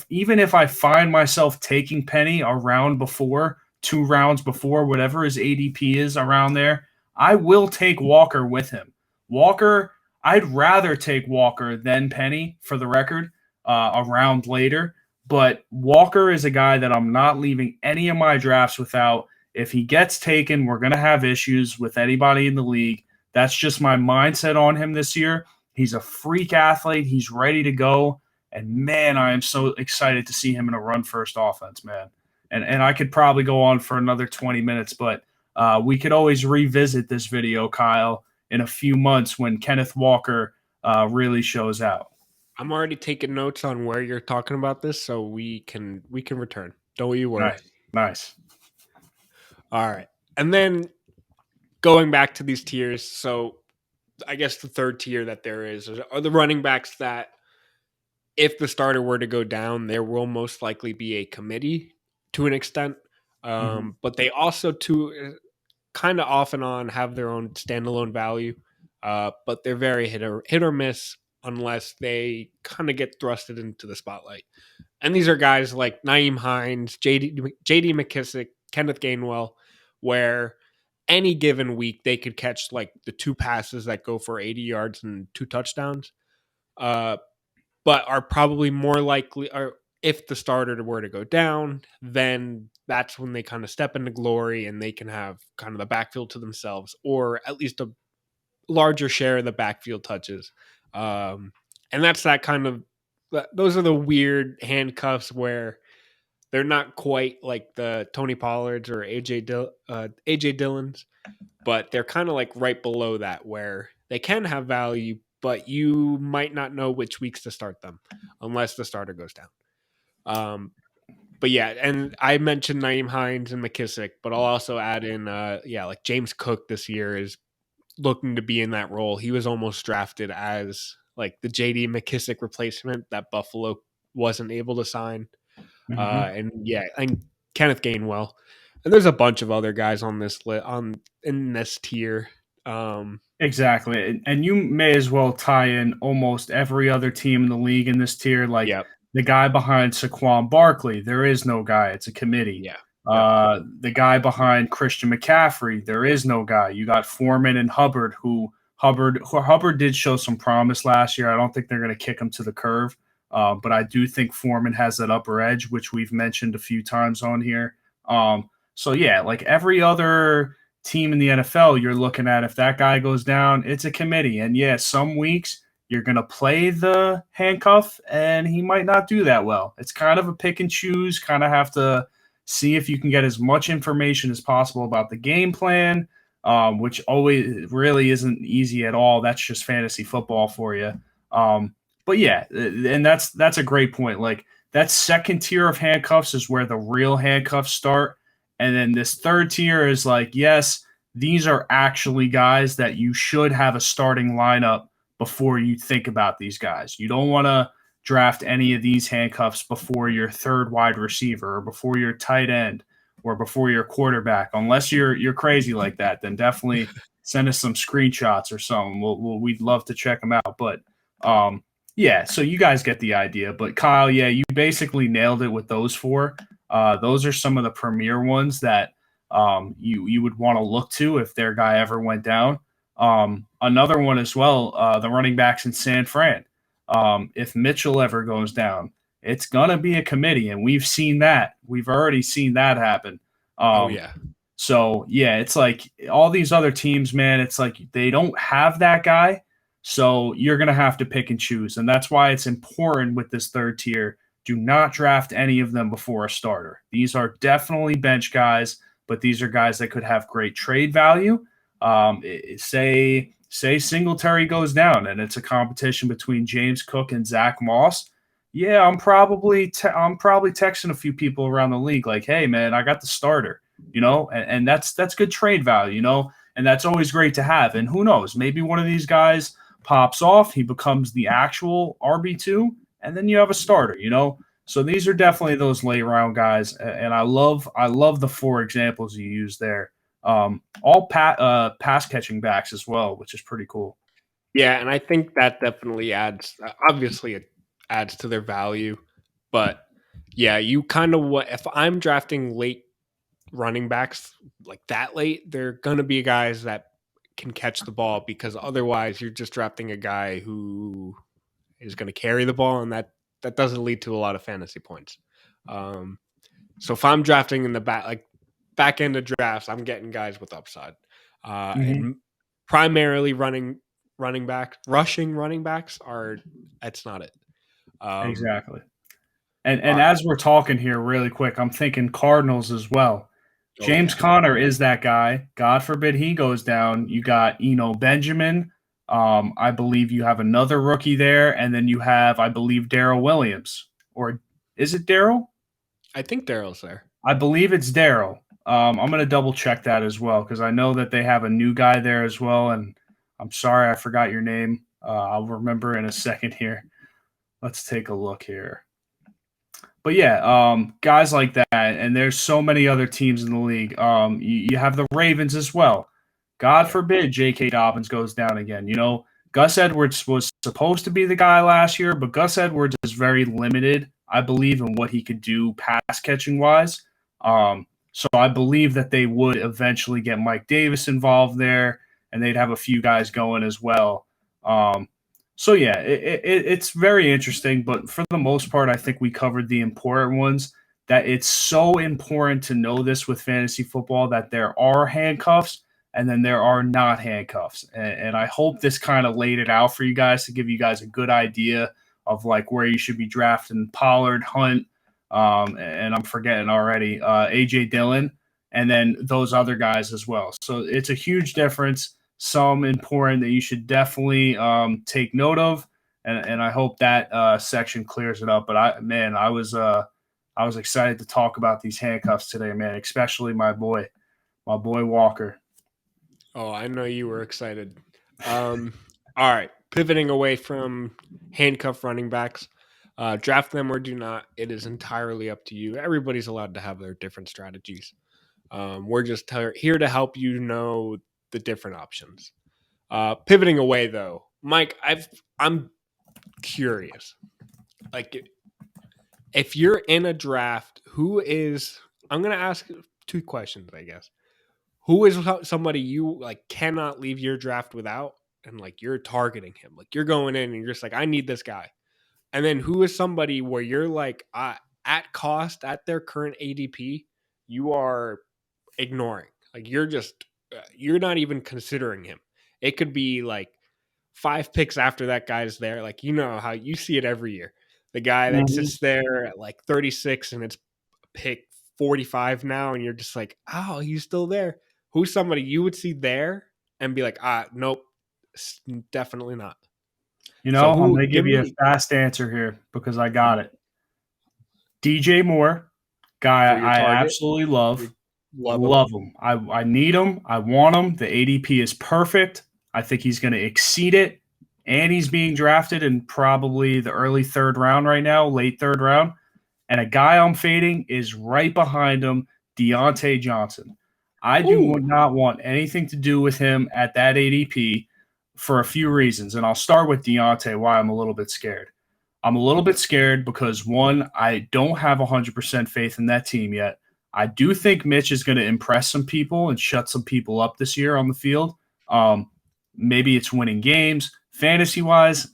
even if I find myself taking Penny a round before, 2 rounds before, whatever his ADP is around there, I will take Walker with him. Walker, I'd rather take Walker than Penny, for the record, a round later. But Walker is a guy that I'm not leaving any of my drafts without. If he gets taken, we're going to have issues with anybody in the league. That's just my mindset on him this year. He's a freak athlete. He's ready to go. And, man, I am so excited to see him in a run-first offense, man. And I could probably go on for another 20 minutes, but we could always revisit this video, Kyle, in a few months when Kenneth Walker really shows out. I'm already taking notes on where you're talking about this, so we can return. Don't you worry. Nice. All right. And then going back to these tiers, so I guess the third tier that there is are the running backs that if the starter were to go down, there will most likely be a committee to an extent. But they also kind of off and on have their own standalone value, but they're very hit or miss unless they kind of get thrusted into the spotlight. And these are guys like Nyheim Hines, JD McKissick, Kenneth Gainwell, where any given week they could catch like the 2 passes that go for 80 yards and 2 touchdowns, but are probably more likely, or if the starter were to go down, then that's when they kind of step into glory and they can have kind of the backfield to themselves, or at least a larger share of the backfield touches. And that's that kind of, those are the weird handcuffs where they're not quite like the Tony Pollards or AJ Dillons, but they're kind of like right below that where they can have value, but you might not know which weeks to start them unless the starter goes down. But yeah, and I mentioned Nyheim Hines and McKissick, but I'll also add in, like James Cook this year is looking to be in that role. He was almost drafted as like the JD McKissick replacement that Buffalo wasn't able to sign. And Kenneth Gainwell, and there's a bunch of other guys on this in this tier. Exactly, and you may as well tie in almost every other team in the league in this tier. Like the guy behind Saquon Barkley, there is no guy; it's a committee. The guy behind Christian McCaffrey, there is no guy. You got Foreman and Hubbard, who Hubbard did show some promise last year. I don't think they're going to kick him to the curve. But I do think Foreman has that upper edge, which we've mentioned a few times on here. So, yeah, like every other team in the NFL, you're looking at if that guy goes down, it's a committee. And, yeah, some weeks you're going to play the handcuff, and he might not do that well. It's kind of a pick and choose, kind of have to see if you can get as much information as possible about the game plan, which always really isn't easy at all. That's just fantasy football for you. But yeah, and that's a great point. Like that second tier of handcuffs is where the real handcuffs start. And then this third tier is like, yes, these are actually guys that you should have a starting lineup before you think about these guys. You don't want to draft any of these handcuffs before your third wide receiver or before your tight end or before your quarterback. Unless you're crazy like that, then definitely send us some screenshots or something. We'd love to check them out. But yeah, so you guys get the idea. But Kyle, yeah, you basically nailed it with those four. Those are some of the premier ones that you would want to look to if their guy ever went down. Another one as well, the running backs in San Fran. If Mitchell ever goes down, it's gonna be a committee, and we've seen that. We've already seen that happen. Oh yeah. So yeah, it's like all these other teams, man. It's like they don't have that guy, so you're gonna have to pick and choose, and that's why it's important with this third tier. Do not draft any of them before a starter. These are definitely bench guys, but these are guys that could have great trade value. Say Singletary goes down and it's a competition between James Cook and Zach Moss. Yeah, I'm probably texting a few people around the league like, hey man, I got the starter, and that's good trade value, and that's always great to have. And who knows, maybe one of these guys pops off, he becomes the actual RB2, and then you have a starter, So these are definitely those late round guys, and I love the four examples you used there. All pass catching backs as well, which is pretty cool. Yeah, and I think that definitely adds. Obviously, it adds to their value, but yeah, you kind of what if I'm drafting late running backs like that late, they're gonna be guys that can catch the ball because otherwise you're just drafting a guy who is going to carry the ball, and that doesn't lead to a lot of fantasy points. So if I'm drafting in the back end of drafts, I'm getting guys with upside, and primarily rushing running backs are that's not it. Exactly. And as we're talking here really quick, I'm thinking Cardinals as well. James Conner is that guy. God forbid he goes down. You got Benjamin. I believe you have another rookie there, and then you have, I believe, Daryl Williams. Or is it Daryl? I think Daryl's there. I believe it's Daryl. I'm going to double check that as well because I know that they have a new guy there as well. And I'm sorry I forgot your name. I'll remember in a second here. Let's take a look here. But yeah, guys like that, and there's so many other teams in the league. You have the Ravens as well. God forbid J.K. Dobbins goes down again. Gus Edwards was supposed to be the guy last year, but Gus Edwards is very limited, I believe, in what he could do pass catching wise. So I believe that they would eventually get Mike Davis involved there, and they'd have a few guys going as well. So yeah, it's very interesting, but for the most part, I think we covered the important ones. That it's so important to know this with fantasy football that there are handcuffs and then there are not handcuffs, and I hope this kind of laid it out for you guys to give you guys a good idea of like where you should be drafting Pollard, Hunt, and I'm forgetting already AJ Dillon, and then those other guys as well. So it's a huge difference. Some important that you should definitely take note of, and I hope that section clears it up. But I was excited to talk about these handcuffs today, man. Especially my boy Walker. Oh, I know you were excited. All right, pivoting away from handcuff running backs, draft them or do not. It is entirely up to you. Everybody's allowed to have their different strategies. We're just here to help you know the different options. Pivoting away though, Mike, I'm curious. Like, if you're in a draft, I'm going to ask two questions, I guess. Who is somebody you like cannot leave your draft without, and like you're targeting him, like you're going in and you're just like, I need this guy. And then who is somebody where you're like, at cost at their current ADP, you are ignoring, like you're not even considering him. It could be like 5 picks after that guy's there. Like, how you see it every year. The guy that sits there at like 36 and it's pick 45 now, and you're just like, oh, he's still there. Who's somebody you would see there and be like, nope, definitely not. I'm going to give you a fast answer here because I got it. DJ Moore, guy I absolutely love. Love him. I need him. I want him. The ADP is perfect. I think he's going to exceed it. and he's being drafted in probably the early third round right now, late third round. And a guy I'm fading is right behind him, Diontae Johnson. I do Ooh. not want anything to do with him at that ADP for a few reasons. And I'll start with Diontae, why I'm a little bit scared. I'm a little bit scared because, one, I don't have 100% faith in that team yet. I do think Mitch is going to impress some people and shut some people up this year on the field. Um, Maybe it's winning games. Fantasy-wise,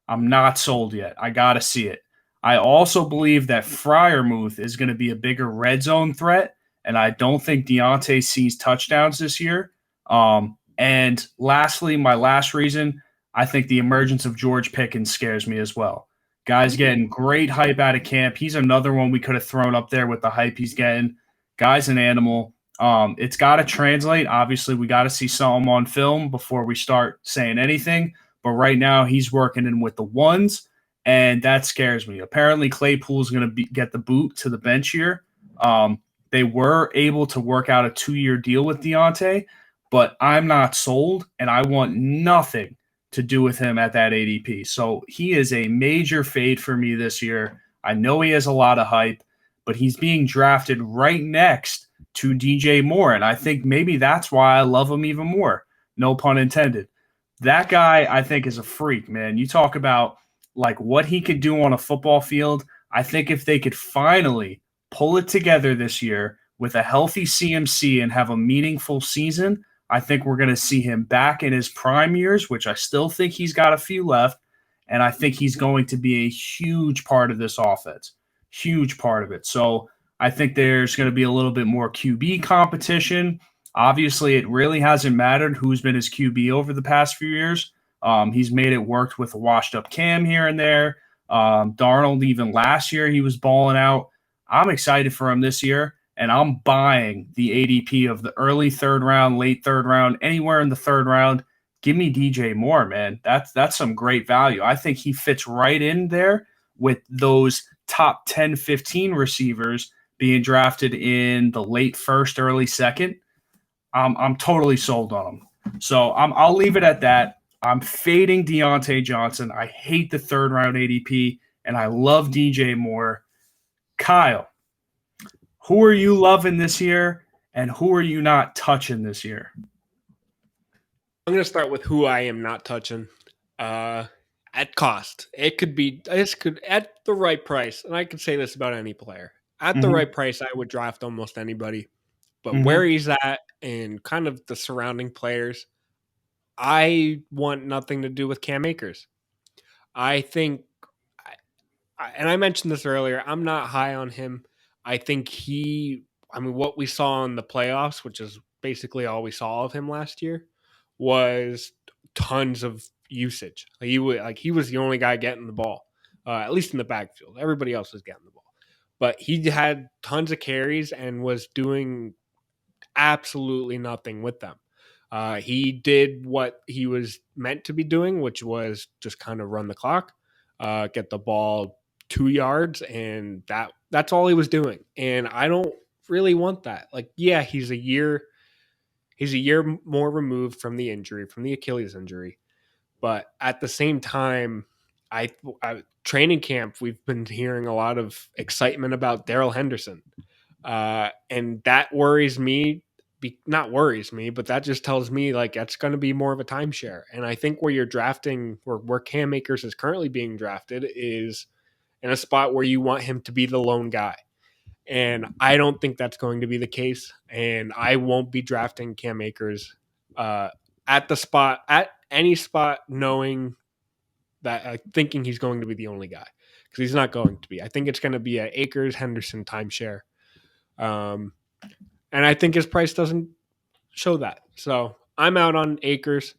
I'm not sold yet. I got to see it. I also believe that Freiermuth is going to be a bigger red zone threat, and I don't think Diontae sees touchdowns this year. And lastly, my last reason, I think the emergence of George Pickens scares me as well. Guy's getting great hype out of camp. He's another one we could have thrown up there with the hype he's getting. Guy's an animal. It's got to translate. Obviously, we got to see something on film before we start saying anything. But right now, he's working in with the ones, and that scares me. Apparently, Claypool's going to get the boot to the bench here. They were able to work out a 2-year deal with Diontae, but I'm not sold, and I want nothing to do with him at that ADP. So he is a major fade for me this year. I know he has a lot of hype, but he's being drafted right next to DJ Moore, and I think maybe that's why I love him even more. No pun intended. That guy, I think, is a freak, man. You talk about like what he could do on a football field. I think if they could finally pull it together this year with a healthy CMC and have a meaningful season, I think we're going to see him back in his prime years, which I still think he's got a few left. And I think he's going to be a huge part of this offense, huge part of it. So I think there's going to be a little bit more QB competition. Obviously, it really hasn't mattered who's been his QB over the past few years. He's made it work with a washed-up Cam here and there. Darnold, even last year, he was balling out. I'm excited for him this year, and I'm buying the ADP of the early third round, late third round, anywhere in the third round. Give me DJ Moore, man. That's some great value. I think he fits right in there with those top 10, 15 receivers being drafted in the late first, early second. I'm totally sold on him. So I'll leave it at that. I'm fading Diontae Johnson. I hate the third round ADP, and I love DJ Moore. Kyle, who are you loving this year, and who are you not touching this year? I'm going to start with who I am not touching. At cost, it could be at the right price, and I could say this about any player. At the right price, I would draft almost anybody. But where he's at and kind of the surrounding players, I want nothing to do with Cam Akers. I think, and I mentioned this earlier, I'm not high on him. I think what we saw in the playoffs, which is basically all we saw of him last year, was tons of usage. He was the only guy getting the ball, at least in the backfield. Everybody else was getting the ball. But he had tons of carries and was doing absolutely nothing with them. He did what he was meant to be doing, which was just kind of run the clock, get the ball 2 yards, and that's all he was doing. And I don't really want that. Like, yeah, he's a year more removed from the injury, from the Achilles injury, but at the same time, I training camp, we've been hearing a lot of excitement about Darrell Henderson. And that worries me. Not worries me, but that just tells me like that's going to be more of a timeshare. And I think where you're drafting, where Cam Akers is currently being drafted, is in a spot where you want him to be the lone guy. And I don't think that's going to be the case. And I won't be drafting Cam Akers at any spot, knowing that thinking he's going to be the only guy, because he's not going to be. I think it's going to be a Akers Henderson timeshare. And I think his price doesn't show that. So I'm out on Akers.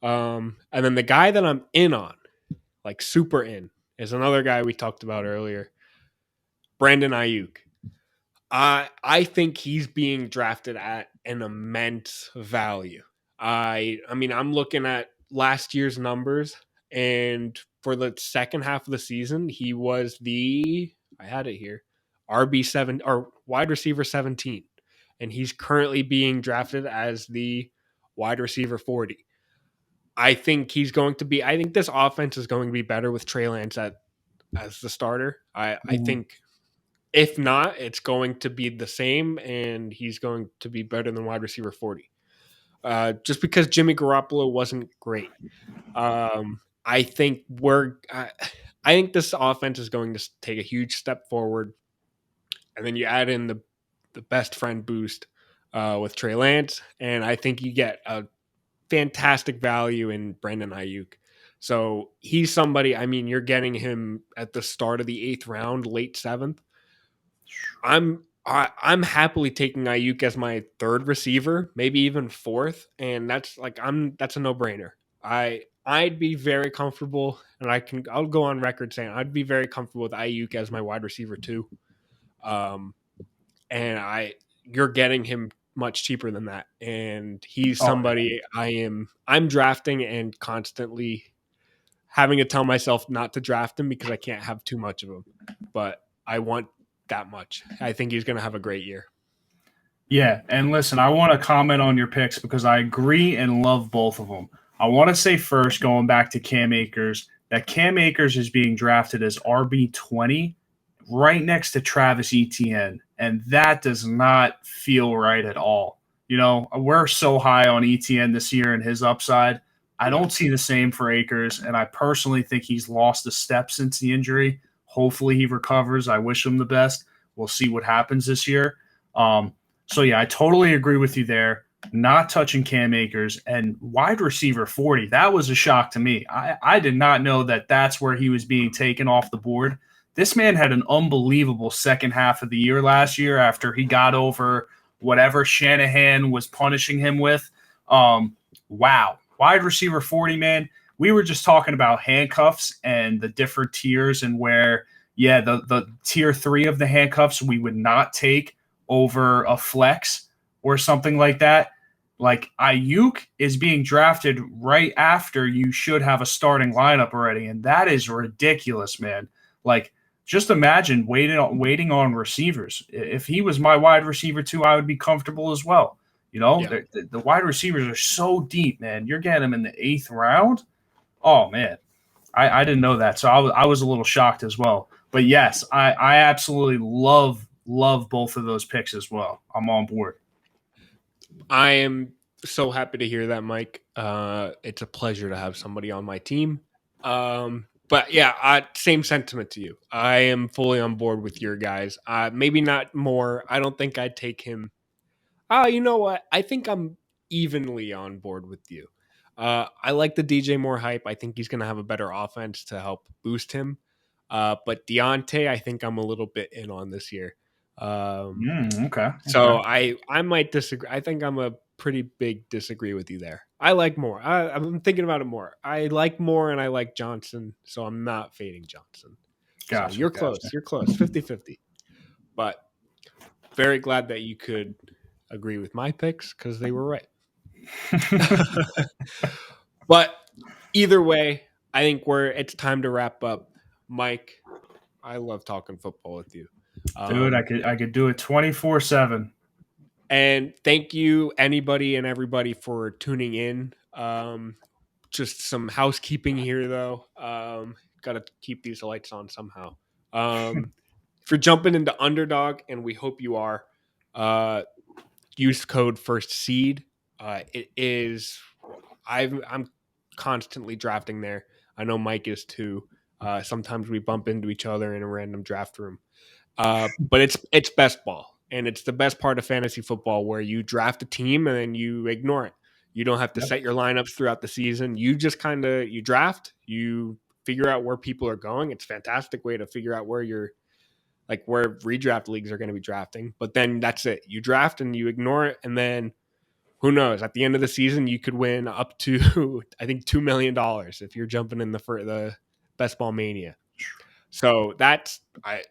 And then the guy that I'm in on, like super in, is another guy we talked about earlier, Brandon Aiyuk. I think he's being drafted at an immense value. I mean, I'm looking at last year's numbers, and for the second half of the season, he was I had it here, RB7 or wide receiver 17, and he's currently being drafted as the wide receiver 40. I think he's going to be. I think this offense is going to be better with Trey Lance as the starter. I Mhm. think if not, it's going to be the same, and he's going to be better than wide receiver 40. Just because Jimmy Garoppolo wasn't great. I think I think this offense is going to take a huge step forward, and then you add in the best friend boost with Trey Lance, and I think you get a fantastic value in Brandon Aiyuk. So he's somebody. I mean, you're getting him at the start of the 8th round, late 7th. I'm happily taking Aiyuk as my 3rd receiver, maybe even 4th, and that's a no brainer. I'd be very comfortable, and I'll go on record saying I'd be very comfortable with Aiyuk as my wide receiver 2. Um, and you're getting him much cheaper than that, and he's Oh yeah. somebody I'm drafting and constantly having to tell myself not to draft him because I can't have too much of him, but I want that much. I think he's going to have a great year. Yeah, and listen, I want to comment on your picks because I agree and love both of them. I want to say first, going back to Cam Akers, that Cam Akers is being drafted as RB20 right next to Travis Etienne, and that does not feel right at all. You know, we're so high on Etienne this year and his upside. I Yeah. don't see the same for Akers, and I personally think he's lost a step since the injury. Hopefully he recovers. I wish him the best. We'll see what happens this year. So yeah, I totally agree with you there. Not touching Cam Akers and wide receiver 40. That was a shock to me. I did not know that that's where he was being taken off the board. This man had an unbelievable second half of the year last year after he got over whatever Shanahan was punishing him with. Wow. Wide receiver 40, man. We were just talking about handcuffs and the different tiers and where, yeah, the tier 3 of the handcuffs we would not take over a flex or something like that. Like Aiyuk is being drafted right after you should have a starting lineup already, and that is ridiculous, man. Like, just imagine waiting on receivers. If he was my wide receiver too, I would be comfortable as well. You know, Yeah. the wide receivers are so deep, man. You're getting them in the 8th round. Oh man, I didn't know that, so I was a little shocked as well. But yes, I absolutely love both of those picks as well. I'm on board. I am so happy to hear that, Mike. It's a pleasure to have somebody on my team. But yeah, same sentiment to you. I am fully on board with your guys. Maybe not more. I don't think I'd take him. You know what? I think I'm evenly on board with you. I like the DJ Moore hype. I think he's going to have a better offense to help boost him. But Diontae, I think I'm a little bit in on this year. Um, Okay. so I might disagree. I think I'm a pretty big disagree with you there. I like more. I'm thinking about it more. I like more and I like Johnson, so I'm not fading Johnson. So Gotcha. you're Gotcha. close. You're close. 50-50. But very glad that you could agree with my picks because they were right. But either way, I think it's time to wrap up. Mike, I love talking football with you. Dude, Um, I could do it 24/7. and thank you, anybody and everybody, for tuning in. Just some housekeeping here, though. Got to keep these lights on somehow. If you're jumping into Underdog, and we hope you are, uh, use code First Seed. It is. I'm constantly drafting there. I know Mike is too. Sometimes we bump into each other in a random draft room. But it's best ball, and it's the best part of fantasy football where you draft a team and then you ignore it. You don't have to Yep. set your lineups throughout the season. You just kind of you draft, you figure out where people are going. It's a fantastic way to figure out where you're like where redraft leagues are going to be drafting. But then that's it. You draft and you ignore it, and then who knows? At the end of the season, you could win up to I think $2 million if you're jumping in for the best ball mania. So that's I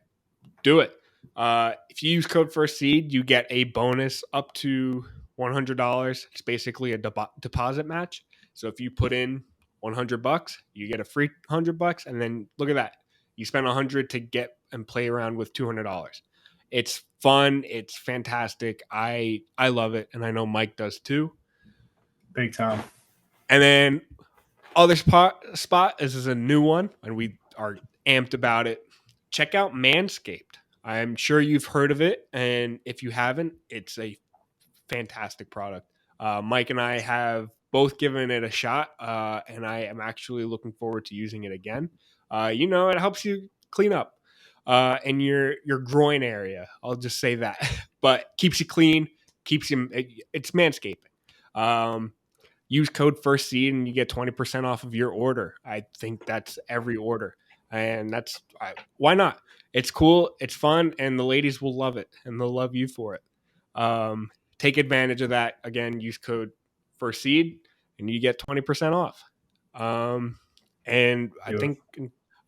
do it. If you use code First Seed, you get a bonus up to $100. It's basically a deposit match. So if you put in $100, you get a free $100, and then look at that, you spend $100 to get and play around with $200. It's fun. It's fantastic. I love it, and I know Mike does too. Big time. And then Other spot. This is a new one, and we are amped about it. Check out Manscaped. I'm sure you've heard of it, and if you haven't, it's a fantastic product. Mike and I have both given it a shot, and I am actually looking forward to using it again. It helps you clean up in your groin area. I'll just say that, but keeps you clean, keeps you. It's manscaping. Use code first seed and you get 20% off of your order. I think that's every order, and why not? It's cool, it's fun, and the ladies will love it, and they'll love you for it. Take advantage of that. Again, use code first seed and you get 20% off. And I think,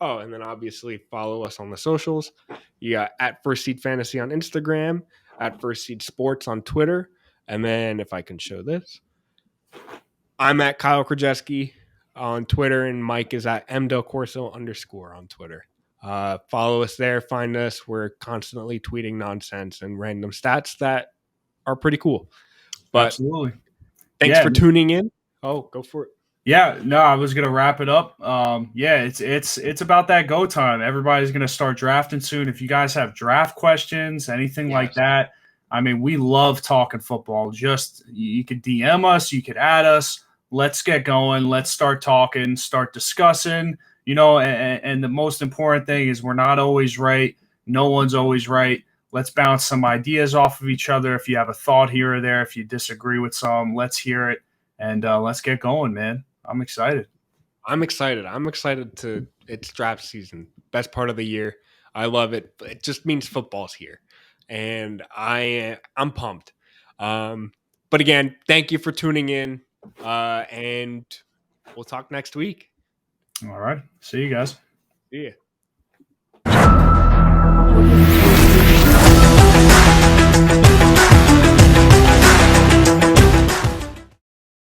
and then obviously follow us on the socials. You got at First Seed Fantasy on Instagram, at First Seed Sports on Twitter. And then if I can show this, I'm at Kyle Krajewski on Twitter, and Mike is at mdelcorso _ on Twitter. Follow us there. Find us. We're constantly tweeting nonsense and random stats that are pretty cool. But absolutely. Thanks for tuning in. Oh, go for it. Yeah, no, I was gonna wrap it up. It's about that go time. Everybody's gonna start drafting soon. If you guys have draft questions, anything like that, I mean, we love talking football. Just you could DM us, you could add us. Let's get going. Let's start talking, start discussing. And the most important thing is we're not always right. No one's always right. Let's bounce some ideas off of each other. If you have a thought here or there, if you disagree with some, let's hear it, and let's get going, man. I'm excited. It's draft season. Best part of the year. I love it. It just means football's here, and I'm pumped. But again, thank you for tuning in, and we'll talk next week. All right. See you guys. See ya.